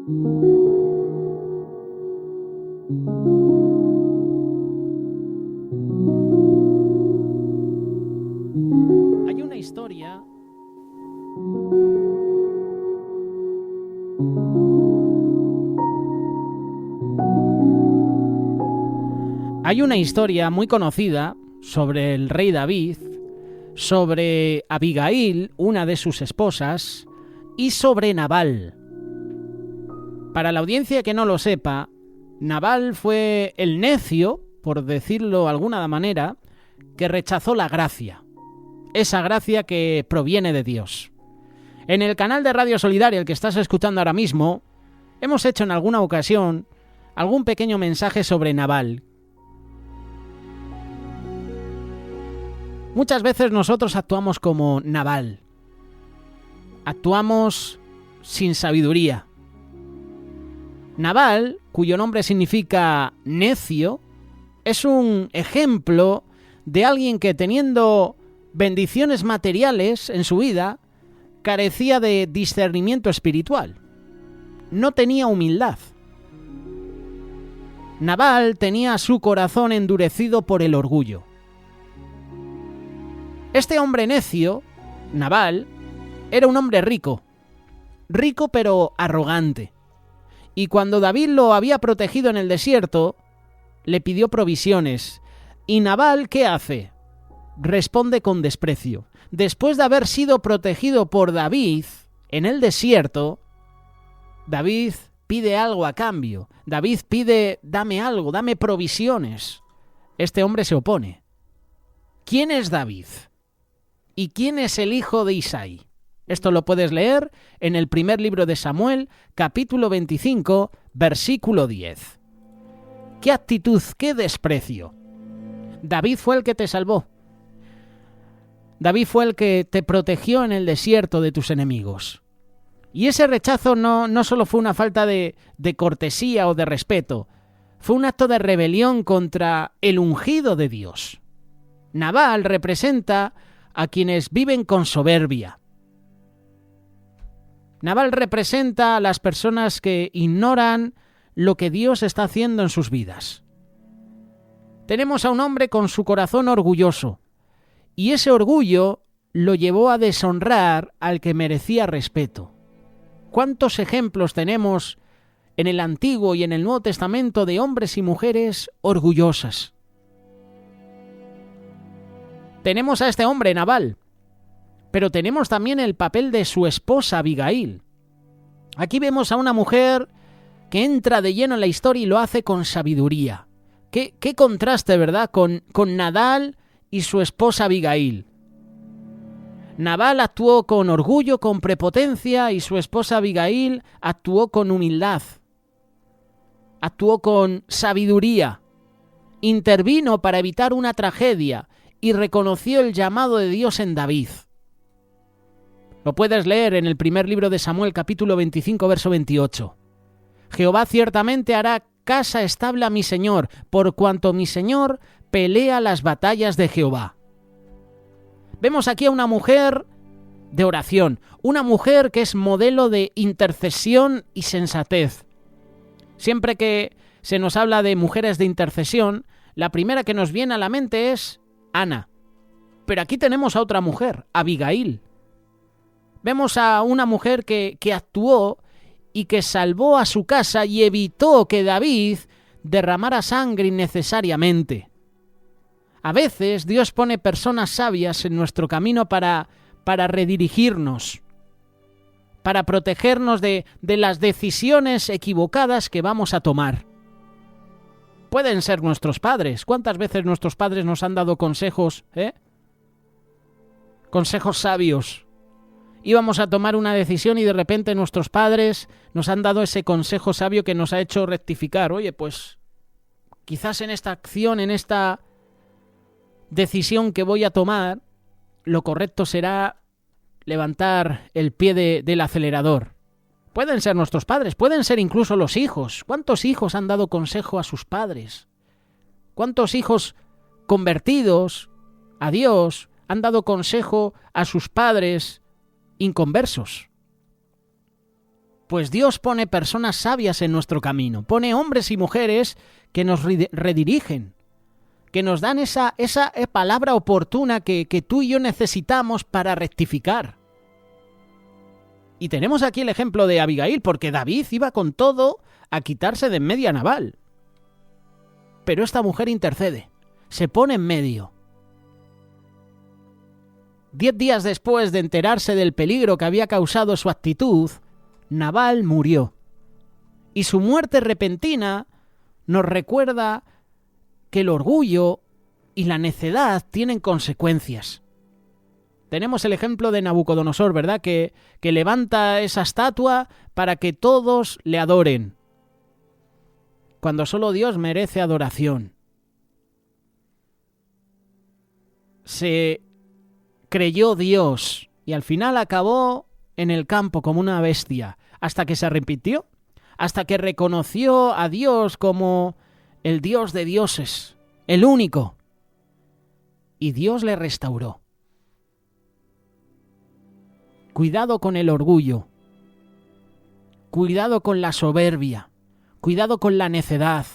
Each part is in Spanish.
Hay una historia muy conocida sobre el rey David, sobre Abigail, una de sus esposas, y sobre Nabal. Para la audiencia que no lo sepa, Nabal fue el necio, por decirlo de alguna manera, que rechazó la gracia. Esa gracia que proviene de Dios. En el canal de Radio Solidaria, el que estás escuchando ahora mismo, hemos hecho en alguna ocasión algún pequeño mensaje sobre Nabal. Muchas veces nosotros actuamos como Nabal. Actuamos sin sabiduría. Nabal, cuyo nombre significa necio, es un ejemplo de alguien que, teniendo bendiciones materiales en su vida, carecía de discernimiento espiritual. No tenía humildad. Nabal tenía su corazón endurecido por el orgullo. Este hombre necio, Nabal, era un hombre rico pero arrogante. Y cuando David lo había protegido en el desierto, le pidió provisiones. ¿Y Nabal qué hace? Responde con desprecio. Después de haber sido protegido por David en el desierto, David pide algo a cambio. David pide, dame algo, dame provisiones. Este hombre se opone. ¿Quién es David? ¿Y quién es el hijo de Isaí? Esto lo puedes leer en el primer libro de Samuel, capítulo 25, versículo 10. ¿Qué actitud, qué desprecio? David fue el que te salvó. David fue el que te protegió en el desierto de tus enemigos. Y ese rechazo no solo fue una falta de cortesía o de respeto, fue un acto de rebelión contra el ungido de Dios. Nabal representa a quienes viven con soberbia. Nabal representa a las personas que ignoran lo que Dios está haciendo en sus vidas. Tenemos a un hombre con su corazón orgulloso, y ese orgullo lo llevó a deshonrar al que merecía respeto. ¿Cuántos ejemplos tenemos en el Antiguo y en el Nuevo Testamento de hombres y mujeres orgullosas? Tenemos a este hombre, Nabal, pero tenemos también el papel de su esposa, Abigail. Aquí vemos a una mujer que entra de lleno en la historia y lo hace con sabiduría. Qué contraste, ¿verdad?, con Nabal y su esposa Abigail. Nabal actuó con orgullo, con prepotencia, y su esposa Abigail actuó con humildad. Actuó con sabiduría. Intervino para evitar una tragedia y reconoció el llamado de Dios en David. Lo puedes leer en el primer libro de Samuel, capítulo 25, verso 28. Jehová ciertamente hará casa estable a mi Señor, por cuanto mi Señor pelea las batallas de Jehová. Vemos aquí a una mujer de oración, una mujer que es modelo de intercesión y sensatez. Siempre que se nos habla de mujeres de intercesión, la primera que nos viene a la mente es Ana. Pero aquí tenemos a otra mujer, Abigail. Vemos a una mujer que actuó y que salvó a su casa y evitó que David derramara sangre innecesariamente. A veces Dios pone personas sabias en nuestro camino para redirigirnos, para protegernos de las decisiones equivocadas que vamos a tomar. Pueden ser nuestros padres. ¿Cuántas veces nuestros padres nos han dado consejos, consejos sabios? Íbamos a tomar una decisión y de repente nuestros padres nos han dado ese consejo sabio que nos ha hecho rectificar. Oye, pues quizás en esta acción, en esta decisión que voy a tomar, lo correcto será levantar el pie del acelerador. Pueden ser nuestros padres, pueden ser incluso los hijos. ¿Cuántos hijos han dado consejo a sus padres? ¿Cuántos hijos convertidos a Dios han dado consejo a sus padres inconversos? Pues Dios pone personas sabias en nuestro camino, pone hombres y mujeres que nos redirigen, que nos dan esa palabra oportuna que tú y yo necesitamos para rectificar. Y tenemos aquí el ejemplo de Abigail, porque David iba con todo a quitarse de en medio a Nabal. Pero esta mujer intercede, se pone en medio. 10 días después de enterarse del peligro que había causado su actitud, Nabal murió. Y su muerte repentina nos recuerda que el orgullo y la necedad tienen consecuencias. Tenemos el ejemplo de Nabucodonosor, ¿verdad? Que levanta esa estatua para que todos le adoren, cuando solo Dios merece adoración. Se creyó Dios y al final acabó en el campo como una bestia, hasta que se arrepintió, hasta que reconoció a Dios como el Dios de dioses, el único, y Dios le restauró. Cuidado con el orgullo, cuidado con la soberbia, cuidado con la necedad.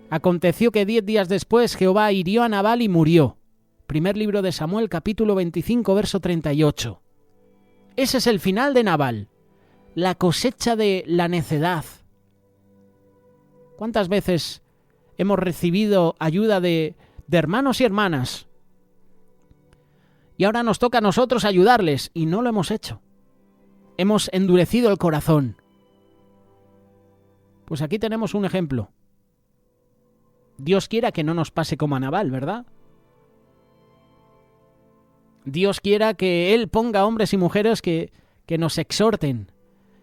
Aconteció que 10 días después Jehová hirió a Nabal y murió. Primer libro de Samuel, capítulo 25, verso 38. Ese es el final de Nabal, la cosecha de la necedad. ¿Cuántas veces hemos recibido ayuda de hermanos y hermanas? Y ahora nos toca a nosotros ayudarles, y no lo hemos hecho. Hemos endurecido el corazón. Pues aquí tenemos un ejemplo. Dios quiera que no nos pase como a Nabal, ¿verdad? Dios quiera que Él ponga hombres y mujeres que nos exhorten,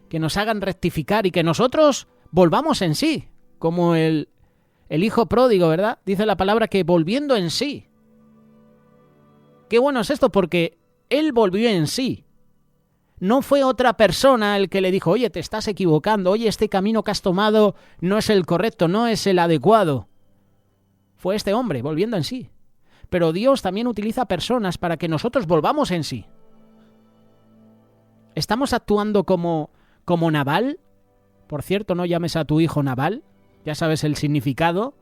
que nos hagan rectificar y que nosotros volvamos en sí, como el hijo pródigo, ¿verdad? Dice la palabra que volviendo en sí. Qué bueno es esto, porque él volvió en sí. No fue otra persona el que le dijo, oye, te estás equivocando, oye, este camino que has tomado no es el correcto, no es el adecuado. Fue este hombre volviendo en sí. Pero Dios también utiliza personas para que nosotros volvamos en sí. ¿Estamos actuando como Nabal? Por cierto, no llames a tu hijo Nabal, ya sabes el significado,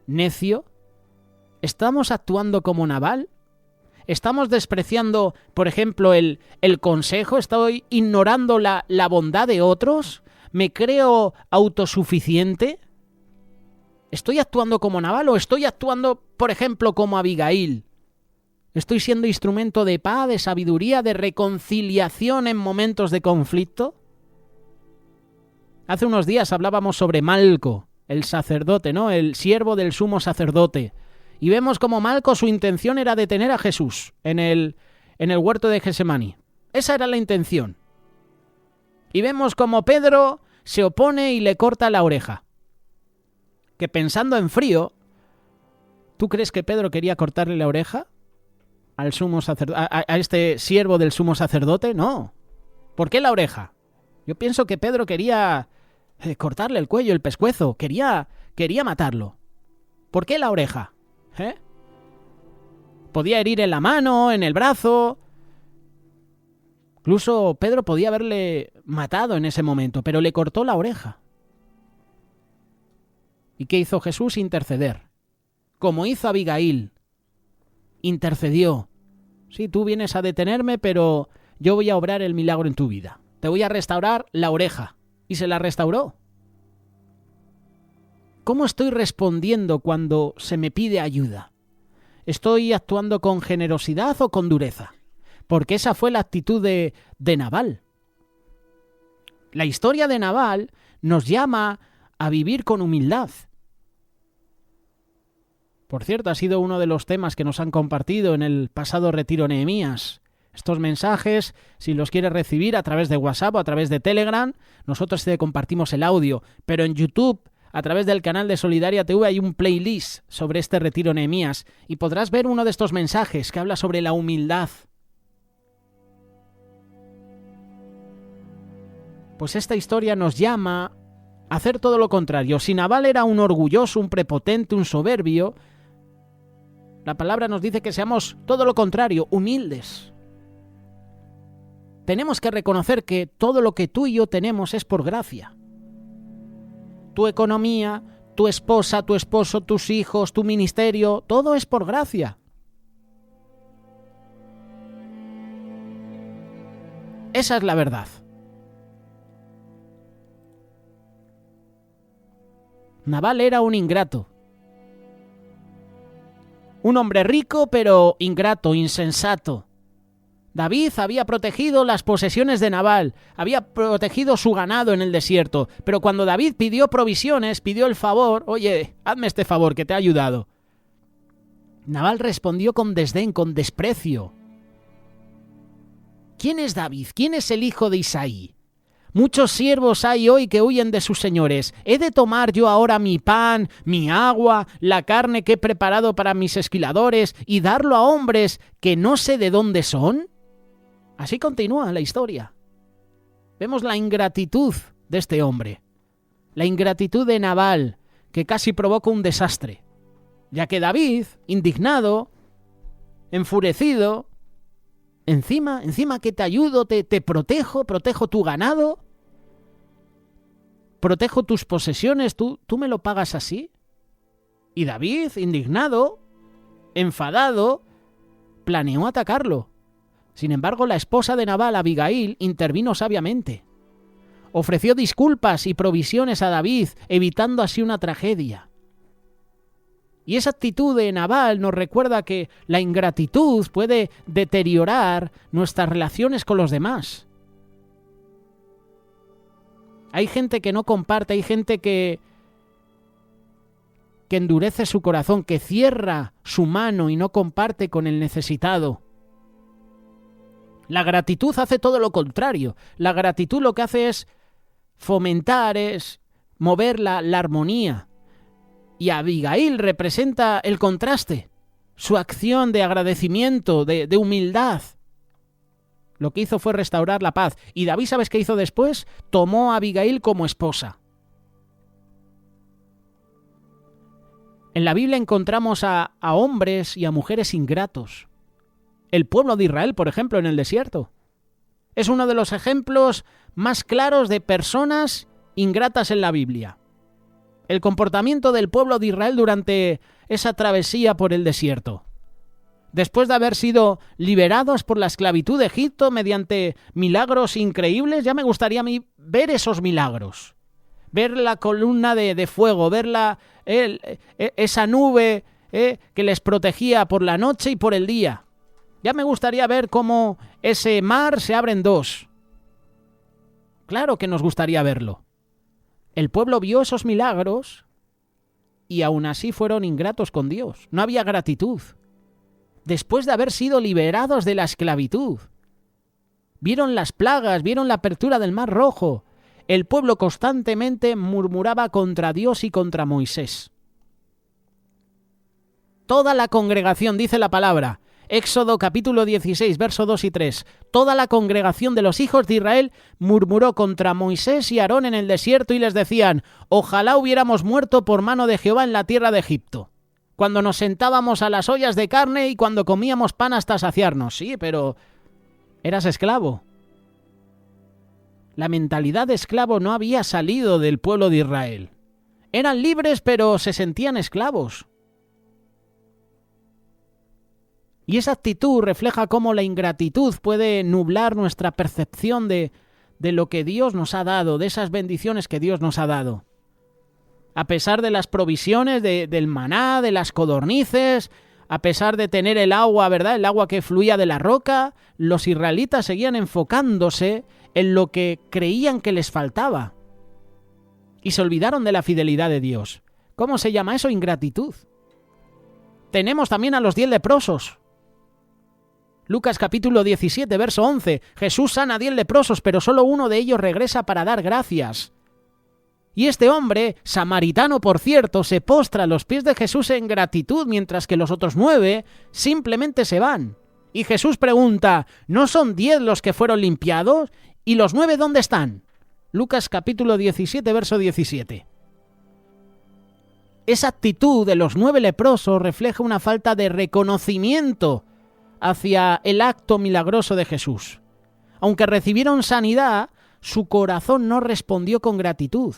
necio. ¿Estamos actuando como Nabal? ¿Estamos despreciando, por ejemplo, el consejo? ¿Estoy ignorando la bondad de otros? ¿Me creo autosuficiente? ¿Estoy actuando como Nabal o estoy actuando, por ejemplo, como Abigail? ¿Estoy siendo instrumento de paz, de sabiduría, de reconciliación en momentos de conflicto? Hace unos días hablábamos sobre Malco, el sacerdote, ¿no? El siervo del sumo sacerdote. Y vemos como Malco, su intención era detener a Jesús en el huerto de Getsemaní. Esa era la intención. Y vemos como Pedro se opone y le corta la oreja. Que pensando en frío, ¿tú crees que Pedro quería cortarle la oreja al sumo sacerdote, a este siervo del sumo sacerdote? No. ¿Por qué la oreja? Yo pienso que Pedro quería cortarle el cuello, el pescuezo, quería matarlo. ¿Por qué la oreja? Podía herir en la mano, en el brazo. Incluso Pedro podía haberle matado en ese momento, pero le cortó la oreja. ¿Y qué hizo Jesús? Interceder. Como hizo Abigail. Intercedió. Sí, tú vienes a detenerme, pero yo voy a obrar el milagro en tu vida. Te voy a restaurar la oreja. Y se la restauró. ¿Cómo estoy respondiendo cuando se me pide ayuda? ¿Estoy actuando con generosidad o con dureza? Porque esa fue la actitud de Nabal. La historia de Nabal nos llama a vivir con humildad. Por cierto, ha sido uno de los temas que nos han compartido en el pasado Retiro Nehemías. Estos mensajes, si los quieres recibir a través de WhatsApp o a través de Telegram, nosotros te compartimos el audio. Pero en YouTube, a través del canal de Solidaria TV, hay un playlist sobre este Retiro Nehemías y podrás ver uno de estos mensajes que habla sobre la humildad. Pues esta historia nos llama a hacer todo lo contrario. Si Nabal era un orgulloso, un prepotente, un soberbio, la palabra nos dice que seamos todo lo contrario, humildes. tenemos que reconocer que todo lo que tú y yo tenemos es por gracia. Tu economía, tu esposa, tu esposo, tus hijos, tu ministerio, todo es por gracia. Esa es la verdad. Nabal era un ingrato. Un hombre rico, pero ingrato, insensato. David había protegido las posesiones de Nabal, había protegido su ganado en el desierto, pero cuando David pidió provisiones, pidió el favor, oye, hazme este favor que te ha ayudado. Nabal respondió con desdén, con desprecio. ¿Quién es David? ¿Quién es el hijo de Isaí? Muchos siervos hay hoy que huyen de sus señores. ¿He de tomar yo ahora mi pan, mi agua, la carne que he preparado para mis esquiladores y darlo a hombres que no sé de dónde son? Así continúa la historia. Vemos la ingratitud de este hombre, la ingratitud de Nabal, que casi provoca un desastre, ya que David, indignado, enfurecido, encima que te ayudo, te protejo tu ganado, protejo tus posesiones, ¿tú me lo pagas así? Y David, indignado, enfadado, planeó atacarlo. Sin embargo, la esposa de Nabal, Abigail, intervino sabiamente. Ofreció disculpas y provisiones a David, evitando así una tragedia. Y esa actitud de Nabal nos recuerda que la ingratitud puede deteriorar nuestras relaciones con los demás. Hay gente que no comparte, hay gente que endurece su corazón, que cierra su mano y no comparte con el necesitado. La gratitud hace todo lo contrario. La gratitud lo que hace es fomentar, es mover la armonía. Y Abigail representa el contraste, su acción de agradecimiento, de humildad. Lo que hizo fue restaurar la paz. Y David, ¿sabes qué hizo después? Tomó a Abigail como esposa. En la Biblia encontramos a hombres y a mujeres ingratos. El pueblo de Israel, por ejemplo, en el desierto. Es uno de los ejemplos más claros de personas ingratas en la Biblia. El comportamiento del pueblo de Israel durante esa travesía por el desierto. Después de haber sido liberados por la esclavitud de Egipto mediante milagros increíbles, ya me gustaría a mí ver esos milagros. Ver la columna de fuego, ver esa nube que les protegía por la noche y por el día. Ya me gustaría ver cómo ese mar se abre en dos. Claro que nos gustaría verlo. El pueblo vio esos milagros y aún así fueron ingratos con Dios. No había gratitud. Después de haber sido liberados de la esclavitud, vieron las plagas, vieron la apertura del Mar Rojo. El pueblo constantemente murmuraba contra Dios y contra Moisés. Toda la congregación, dice la palabra, Éxodo capítulo 16, verso 2 y 3. Toda la congregación de los hijos de Israel murmuró contra Moisés y Aarón en el desierto y les decían: ojalá hubiéramos muerto por mano de Jehová en la tierra de Egipto, cuando nos sentábamos a las ollas de carne y cuando comíamos pan hasta saciarnos. Sí, pero eras esclavo. La mentalidad de esclavo no había salido del pueblo de Israel. Eran libres, pero se sentían esclavos. Y esa actitud refleja cómo la ingratitud puede nublar nuestra percepción de lo que Dios nos ha dado, de esas bendiciones que Dios nos ha dado. A pesar de las provisiones del maná, de las codornices, a pesar de tener el agua, ¿verdad?, el agua que fluía de la roca, los israelitas seguían enfocándose en lo que creían que les faltaba. Y se olvidaron de la fidelidad de Dios. ¿Cómo se llama eso? Ingratitud. Tenemos también a los 10 leprosos. Lucas capítulo 17, verso 11. Jesús sana a 10 leprosos, pero solo uno de ellos regresa para dar gracias. Y este hombre, samaritano por cierto, se postra a los pies de Jesús en gratitud, mientras que los otros 9 simplemente se van. Y Jesús pregunta: ¿no son 10 los que fueron limpiados? ¿Y los 9 dónde están? Lucas capítulo 17, verso 17. Esa actitud de los 9 leprosos refleja una falta de reconocimiento hacia el acto milagroso de Jesús. aunque recibieron sanidad, su corazón no respondió con gratitud.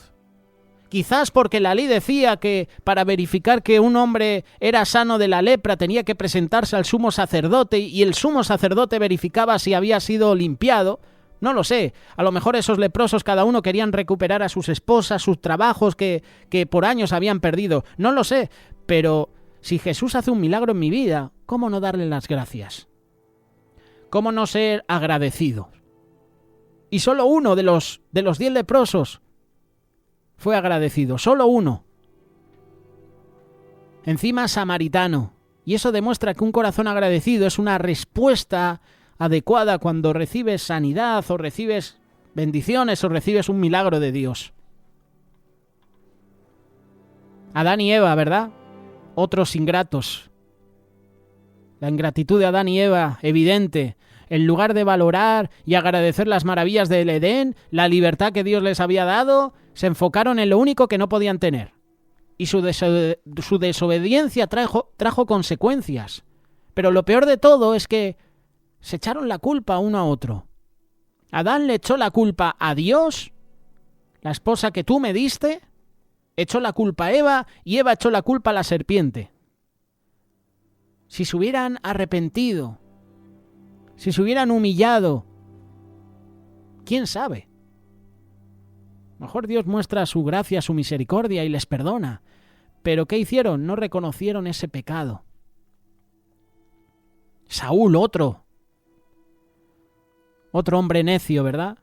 Quizás porque la ley decía que para verificar que un hombre era sano de la lepra tenía que presentarse al sumo sacerdote y el sumo sacerdote verificaba si había sido limpiado. No lo sé, a lo mejor esos leprosos cada uno querían recuperar a sus esposas, sus trabajos que por años habían perdido. No lo sé, pero si Jesús hace un milagro en mi vida, ¿cómo no darle las gracias? ¿Cómo no ser agradecido? Y solo uno de los 10 leprosos fue agradecido, solo uno. Encima samaritano. Y eso demuestra que un corazón agradecido es una respuesta adecuada cuando recibes sanidad o recibes bendiciones o recibes un milagro de Dios. Adán y Eva, ¿verdad? Otros ingratos. La ingratitud de Adán y Eva, evidente. En lugar de valorar y agradecer las maravillas del Edén, la libertad que Dios les había dado, se enfocaron en lo único que no podían tener. Y su desobediencia trajo consecuencias. Pero lo peor de todo es que se echaron la culpa uno a otro. Adán le echó la culpa a Dios, la esposa que tú me diste, echó la culpa a Eva y Eva echó la culpa a la serpiente. Si se hubieran arrepentido, si se hubieran humillado, ¿quién sabe? A lo mejor Dios muestra su gracia, su misericordia y les perdona. Pero ¿qué hicieron? No reconocieron ese pecado. Saúl, otro hombre necio, ¿verdad?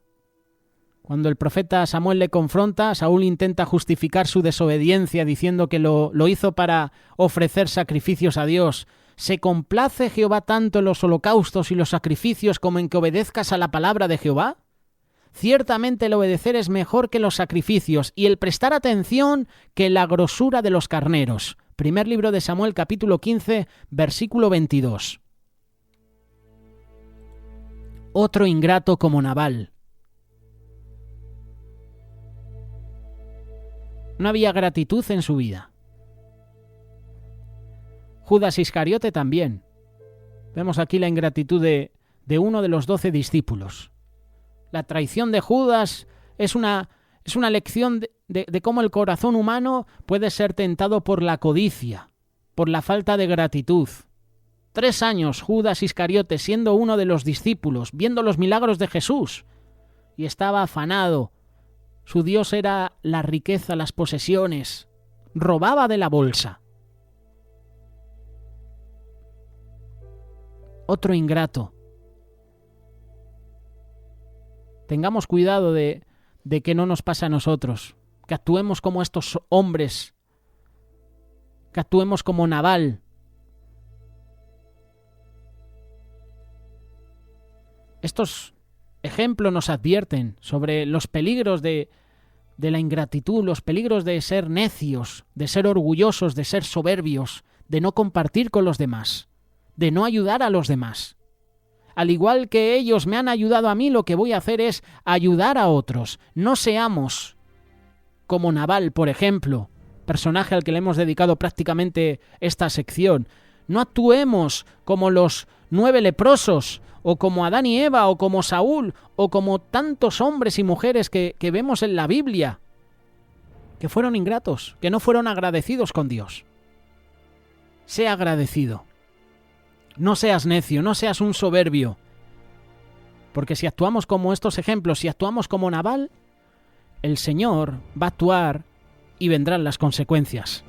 Cuando el profeta Samuel le confronta, Saúl intenta justificar su desobediencia diciendo que lo hizo para ofrecer sacrificios a Dios. ¿Se complace Jehová tanto en los holocaustos y los sacrificios como en que obedezcas a la palabra de Jehová? Ciertamente el obedecer es mejor que los sacrificios y el prestar atención que la grosura de los carneros. Primer libro de Samuel, capítulo 15, versículo 22. Otro ingrato como Nabal. No había gratitud en su vida. Judas Iscariote también. Vemos aquí la ingratitud de uno de los 12 discípulos. La traición de Judas es una lección de cómo el corazón humano puede ser tentado por la codicia, por la falta de gratitud. 3 años Judas Iscariote siendo uno de los discípulos, viendo los milagros de Jesús, y estaba afanado. Su Dios era la riqueza, las posesiones. Robaba de la bolsa. Otro ingrato. Tengamos cuidado de que no nos pase a nosotros, que actuemos como estos hombres, que actuemos como Nabal. Estos ejemplos nos advierten sobre los peligros de la ingratitud, los peligros de ser necios, de ser orgullosos, de ser soberbios, de no compartir con los demás, de no ayudar a los demás. Al igual que ellos me han ayudado a mí, lo que voy a hacer es ayudar a otros. No seamos como Nabal, por ejemplo, personaje al que le hemos dedicado prácticamente esta sección. No actuemos como los 9 leprosos, o como Adán y Eva, o como Saúl, o como tantos hombres y mujeres que vemos en la Biblia, que fueron ingratos, que no fueron agradecidos con Dios. Sea agradecido. No seas necio, no seas un soberbio. Porque si actuamos como estos ejemplos, si actuamos como Nabal, el Señor va a actuar y vendrán las consecuencias.